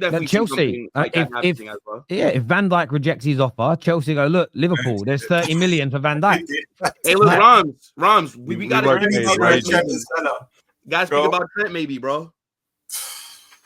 definitely see Chelsea, something like that if happening as well. if Van Dijk rejects his offer, Chelsea go, look, Liverpool, there's 30 million for Van Dijk. Hey, look, Rams, we got to speak about Trent and Salah. Guys, speak about Trent, maybe, bro.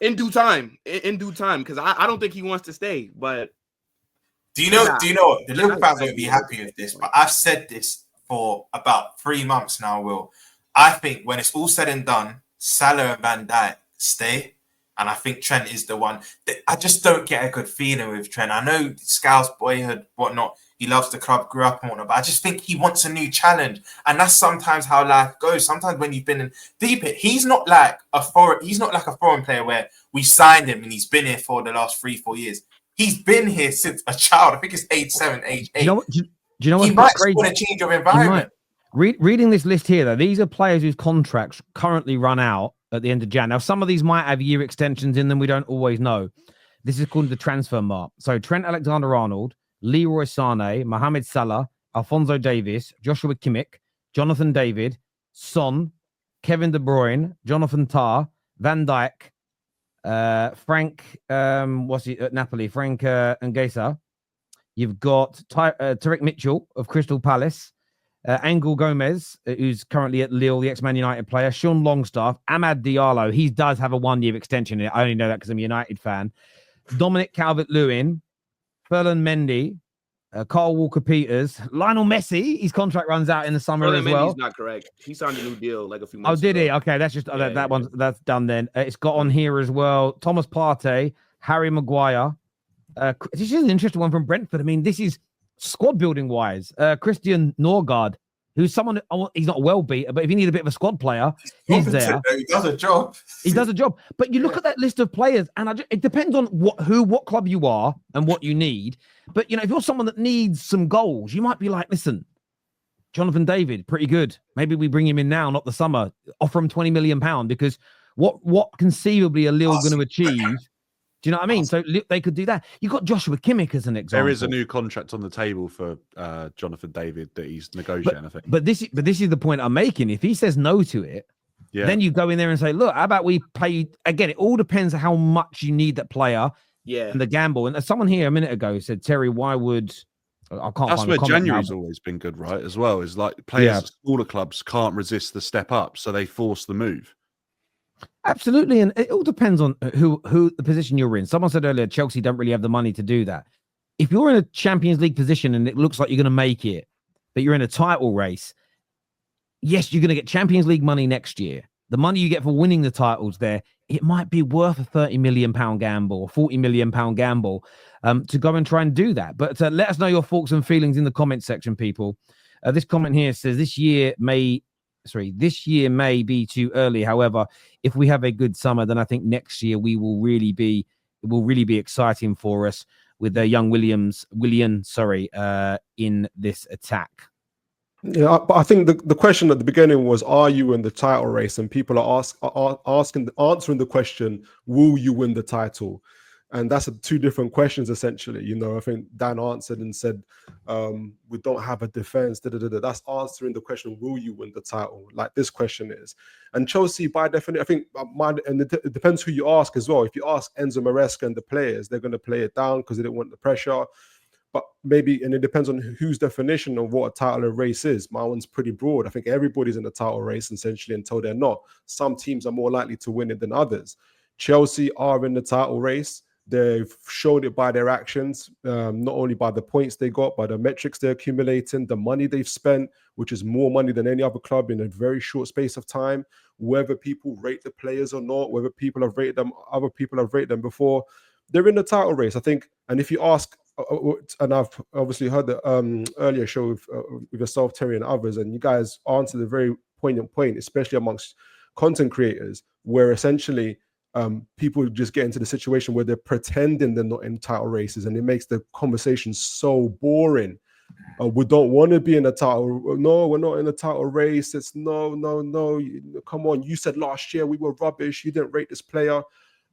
In due time, because I don't think he wants to stay. But do you know what? The Liverpool fans won't be happy with this, but I've said this for about 3 months now, Will. I think when it's all said and done, Salah and Van Dijk stay, and I think Trent is the one. I just don't get a good feeling with Trent. I know Scouse boyhood, whatnot. He loves the club, grew up and whatnot, but I just think he wants a new challenge, and that's sometimes how life goes. Sometimes when you've been in deep, he's not like a foreign player where we signed him and he's been here for the last 3-4 years. He's been here since a child. I think it's age 7, age 8. Do you know what? He might want to change of environment. Reading this list here, though, these are players whose contracts currently run out at the end of Jan. Now, some of these might have year extensions in them. We don't always know. This is according to the transfer mark. So Trent Alexander-Arnold, Leroy Sané, Mohamed Salah, Alphonso Davies, Joshua Kimmich, Jonathan David, Son, Kevin De Bruyne, Jonathan Tah, Van Dijk, Frank, what's he at Napoli? Frank Ngesa. You've got Tarek Mitchell of Crystal Palace, Angel Gomez, who's currently at Lille, the ex-Man United player, Sean Longstaff, Amad Diallo. He does have a 1-year extension. I only know that because I'm a United fan. Dominic Calvert-Lewin, Ferland Mendy, Carl Walker-Peters, Lionel Messi. His contract runs out in the summer as well. Mendy's not correct. He signed a new deal like a few months ago. Oh, did he? ago. Okay, that's just that's done then. It's got on here as well. Thomas Partey, Harry Maguire. This is an interesting one from Brentford. I mean, this is squad building wise. Christian Norgard, who's someone, he's not a well beater, but if you need a bit of a squad player, he's there. He does a job. But you look at that list of players, and it depends on what club you are and what you need. But if you're someone that needs some goals, you might be like, listen, Jonathan David, pretty good. Maybe we bring him in now, not the summer. Offer him £20 million because what conceivably are Lille going to achieve? Do you know what I mean? So they could do that. You've got Joshua Kimmich as an example. There is a new contract on the table for Jonathan David that he's negotiating, I think. But this is the point I'm making. If he says no to it, then you go in there and say, look, how about we pay? Again, it all depends on how much you need that player and the gamble. And someone here a minute ago said, Terry, why would... I can't That's find where the comment January's now, always been good, right? As well, is like players at smaller clubs can't resist the step up, so they force the move. Absolutely, and it all depends on who the position you're in. Someone said earlier, Chelsea don't really have the money to do that. If you're in a Champions League position and it looks like you're going to make it, but you're in a title race, yes, you're going to get Champions League money next year. The money you get for winning the titles there, it might be worth a £30 million gamble or £40 million gamble to go and try and do that. But let us know your thoughts and feelings in the comment section, people. This comment here says this year may be too early. However, if we have a good summer, then I think next year it will really be exciting for us with young Willian in this attack. Yeah, but I think the question at the beginning was, are you in the title race? And people are answering the question, will you win the title? And that's two different questions, essentially. I think Dan answered and said, we don't have a defense. That's answering the question, will you win the title? Like this question is. And Chelsea, by definition, I think, and it depends who you ask as well. If you ask Enzo Maresca and the players, they're going to play it down because they don't want the pressure. But maybe, and it depends on whose definition of what a title race is. My one's pretty broad. I think everybody's in a title race, essentially, until they're not. Some teams are more likely to win it than others. Chelsea are in the title race. They've showed it by their actions, not only by the points they got, by the metrics they're accumulating, the money they've spent, which is more money than any other club in a very short space of time. Whether people rate the players or not, whether people have rated them, other people have rated them before, they're in the title race, I think. And if you ask, and I've obviously heard the earlier show with yourself, Terry, and others, and you guys answered a very poignant point, especially amongst content creators, where essentially people just get into the situation where they're pretending they're not in title races, and it makes the conversation so boring. We don't want to be in a title. No, we're not in a title race. It's no. Come on, you said last year we were rubbish. You didn't rate this player.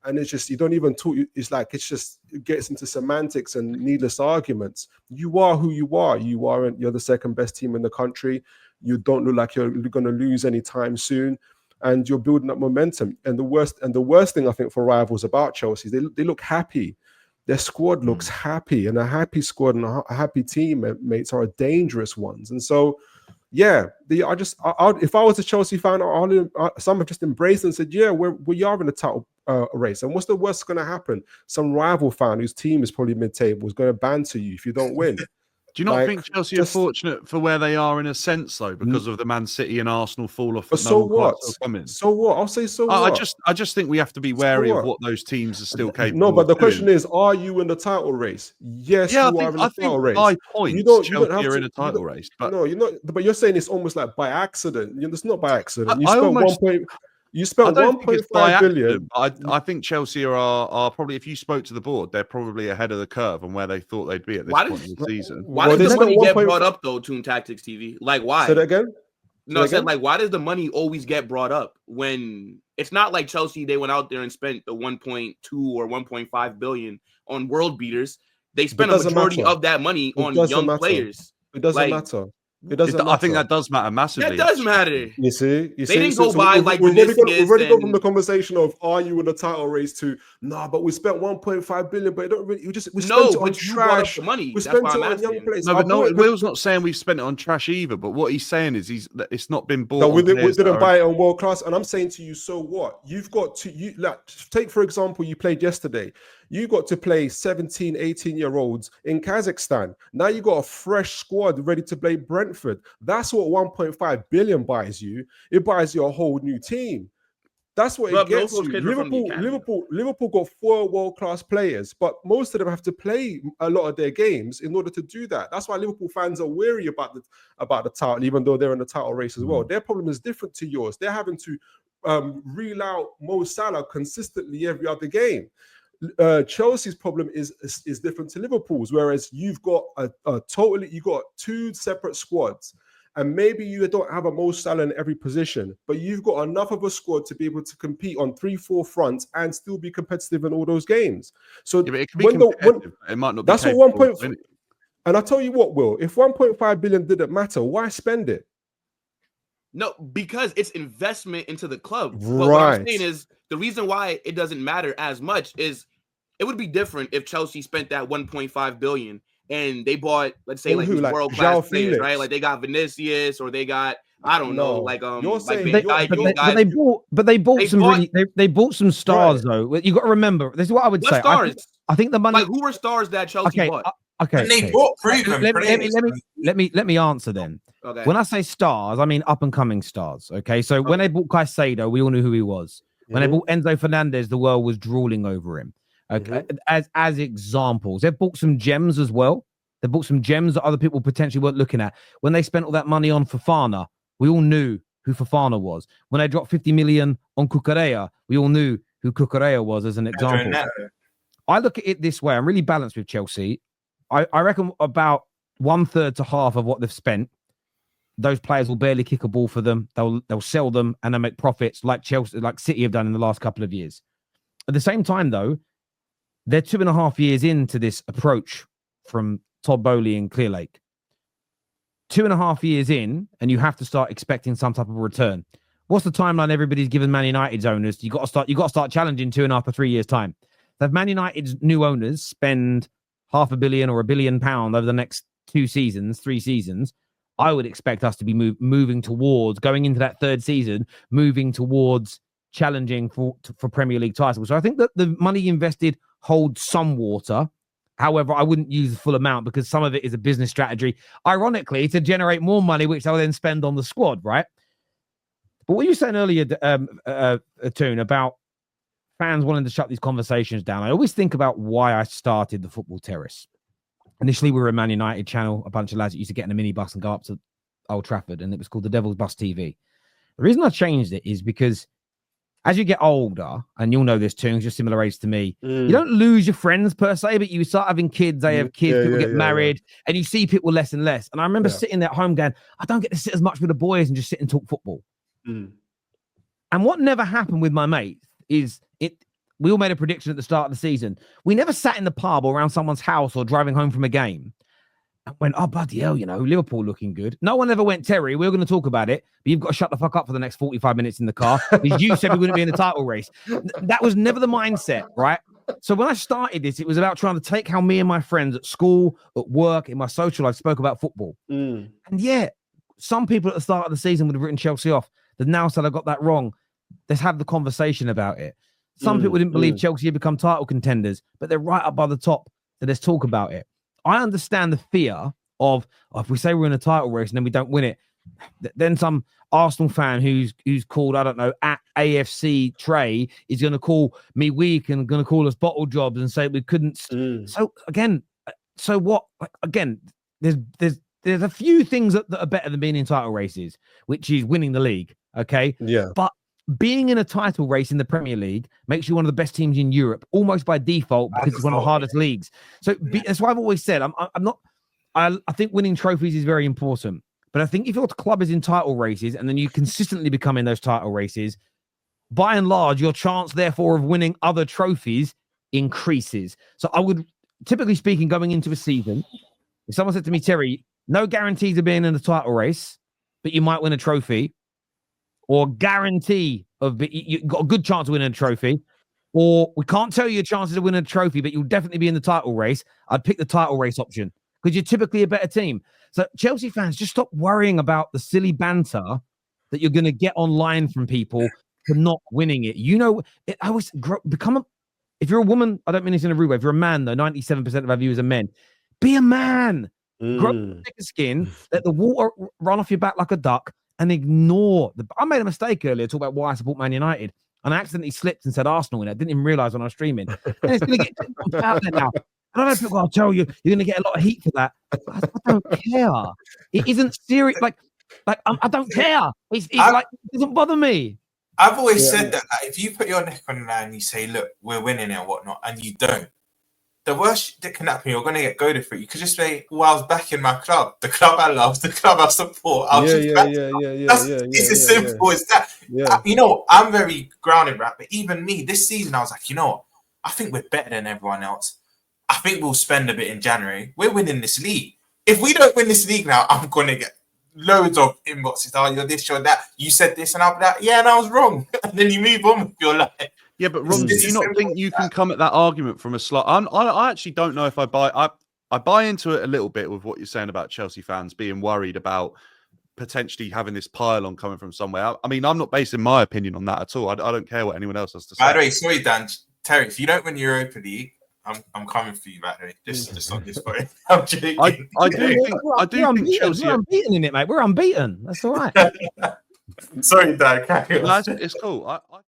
And it's just, you don't even talk. It's like, it gets into semantics and needless arguments. You are who you are. You're the second best team in the country. You don't look like you're going to lose anytime soon. and you're building up momentum. And the worst thing I think for rivals about Chelsea, they look happy. Their squad looks happy, and a happy squad and a happy teammates are dangerous ones. And so, yeah, if I was a Chelsea fan, some have just embraced and said, yeah, we are in the title race. And what's the worst going to happen? Some rival fan whose team is probably mid-table is going to banter you if you don't win. Do you not think Chelsea are fortunate for where they are in a sense, though, because of the Man City and Arsenal fall off? So what? So what? I'll say so what? I just think we have to be wary of what those teams are still capable. No, but the doing. question is, are you in the title race? Yes, you are in the title race. By points, Chelsea are in a title race. But no, you're not. But you're saying it's almost like by accident. It's not by accident. You spent 1.5 billion. I think Chelsea are probably, if you spoke to the board, they're probably ahead of the curve on where they thought they'd be at this point in the season. Why does the money get brought up though, Toon Tactics TV? Like, why? Say that again? No, I said, like, why does the money always get brought up when it's not like Chelsea? They went out there and spent the 1.2 or 1.5 billion on world beaters. They spent a majority of that money on young players. It doesn't matter. It doesn't matter. I think that does matter massively. That does matter. You see, they didn't go by like we've already gone from the conversation of are you in the title race to but we spent 1.5 billion, but it don't really. We spent it on trash. Money. We spent it on young players. No, but Will's not saying we've spent it on trash either. But what he's saying is it's not been bought. No, we didn't buy it on world class. And I'm saying to you, so what? You've got to take for example, you played yesterday. You got to play 17, 18-year-olds in Kazakhstan. Now you got a fresh squad ready to play Brentford. That's what 1.5 billion buys you. It buys you a whole new team. That's what it gets you. Liverpool got 4 world-class players, but most of them have to play a lot of their games in order to do that. That's why Liverpool fans are weary about the title, even though they're in the title race as well. Their problem is different to yours. They're having to reel out Mo Salah consistently every other game. Chelsea's problem is different to Liverpool's, whereas you've got you got 2 separate squads, and maybe you don't have a Mo Salah in every position, but you've got enough of a squad to be able to compete on 3-4 fronts and still be competitive in all those games. So it can be competitive. It might not be. That's what 1.5. And I tell you what, Will, if 1.5 billion didn't matter, why spend it? No, because it's investment into the club. Right. But what I'm saying is the reason why it doesn't matter as much is it would be different if Chelsea spent that 1.5 billion and they bought, let's say, like world-class players, right? Like they got Vinicius or they got, I don't know, like you're saying they bought some stars though. You got to remember, this is what I would say. Stars? I think the money. Like who were stars that Chelsea bought? And they bought proven let me answer then. Okay. When I say stars, I mean up and coming stars. Okay, so when they bought Caicedo, we all knew who he was. When they bought Enzo Fernandez, the world was drooling over him. Okay, as examples, they've bought some gems as well. They bought some gems that other people potentially weren't looking at. When they spent all that money on Fofana, we all knew who Fofana was. When they dropped 50 million on Cucurella, we all knew who Cucurella was as an example. I look at it this way. I'm really balanced with Chelsea. I reckon about 1/3 to half of what they've spent, those players will barely kick a ball for them. They'll sell them and they'll make profits like Chelsea, like City have done in the last couple of years. At the same time, though, they're 2.5 years into this approach from Todd Bowley and Clearlake. 2.5 years in, and you have to start expecting some type of return. What's the timeline everybody's given Man United's owners? You got to start challenging 2.5 to 3 years time. So if Man United's new owners spend £500 million or £1 billion over the next 3 seasons, I would expect us to be moving towards going into that 3rd season, moving towards challenging for Premier League titles. So I think that the money invested holds some water. However, I wouldn't use the full amount because some of it is a business strategy, ironically, to generate more money, which they'll then spend on the squad, right? But what you were saying earlier, Toon, about fans wanting to shut these conversations down, I always think about why I started the Football Terrace. Initially, we were a Man United channel, a bunch of lads that used to get in a minibus and go up to Old Trafford, and it was called the Devil's Bus TV. The reason I changed it is because as you get older, and you'll know this too, you're similar age to me, you don't lose your friends per se, but you start having kids, they have kids, people get married, and you see people less and less. And I remember sitting there at home going, I don't get to sit as much with the boys and just sit and talk football. And what never happened with my mates is we all made a prediction at the start of the season. We never sat in the pub or around someone's house or driving home from a game and went, oh, bloody hell, Liverpool looking good. No one ever went, Terry, we're going to talk about it, but you've got to shut the fuck up for the next 45 minutes in the car because you said we wouldn't be in the title race. That was never the mindset, right? So when I started this, it was about trying to take how me and my friends at school, at work, in my social life spoke about football. And some people at the start of the season would have written Chelsea off. They've now said I got that wrong. Let's have the conversation about it. Some people didn't believe Chelsea had become title contenders, but they're right up by the top. So let's talk about it. I understand the fear of if we say we're in a title race and then we don't win it, then some Arsenal fan who's called, I don't know, at AFC Trey is going to call me weak and going to call us bottle jobs and say we couldn't. So again, so what? Again, there's a few things that are better than being in title races, which is winning the league. Okay. Yeah. But being in a title race in the Premier League makes you one of the best teams in Europe, almost by default, because it's one of the hardest leagues. So that's why I've always said I think winning trophies is very important. But I think if your club is in title races and then you consistently become in those title races, by and large, your chance, therefore, of winning other trophies increases. So I would, typically speaking, going into a season, if someone said to me, Terry, no guarantees of being in the title race, but you might win a trophy, or guarantee of you got a good chance of winning a trophy, or we can't tell you your chances of winning a trophy, but you'll definitely be in the title race, I'd pick the title race option because you're typically a better team. So Chelsea fans, just stop worrying about the silly banter that you're going to get online from people for not winning it. I always if you're a woman, I don't mean this in a rude way. If you're a man, though, 97% of our viewers are men. Be a man. Grow thicker skin. Let the water run off your back like a duck. And ignore I made a mistake earlier talking about why I support Man United, and I accidentally slipped and said Arsenal, and I didn't even realize when I was streaming. And it's going to get out there now. I don't know if people will tell you you're going to get a lot of heat for that. I don't care. It isn't serious. Like I don't care. It doesn't bother me. I've always said that if you put your neck on the line and you say, "Look, we're winning and whatnot," and you don't, the worst that can happen, you're going to get goaded for it. You could just say, well, I was back in my club, the club I love, the club I support. It's as simple as that. I'm very grounded, right? But even me, this season, I was like, I think we're better than everyone else. I think we'll spend a bit in January. We're winning this league. If we don't win this league now, I'm going to get loads of inboxes. Oh, you're this, you're that. You said this and I'll be like, yeah, and I was wrong. And then you move on with your life. Yeah, but Ron, do you not think you can come at that argument from a slight? I actually don't know if I buy. I buy into it a little bit with what you're saying about Chelsea fans being worried about potentially having this pylon coming from somewhere. I mean, I'm not basing my opinion on that at all. I don't care what anyone else has to say. By the way, sorry, Dan, Terry, if you don't win Europa League, I'm coming for you, by the way. Just on this point. I'm joking. I do think Chelsea we're unbeaten in it, mate. We're unbeaten. That's all right. Sorry, Dan. It's cool.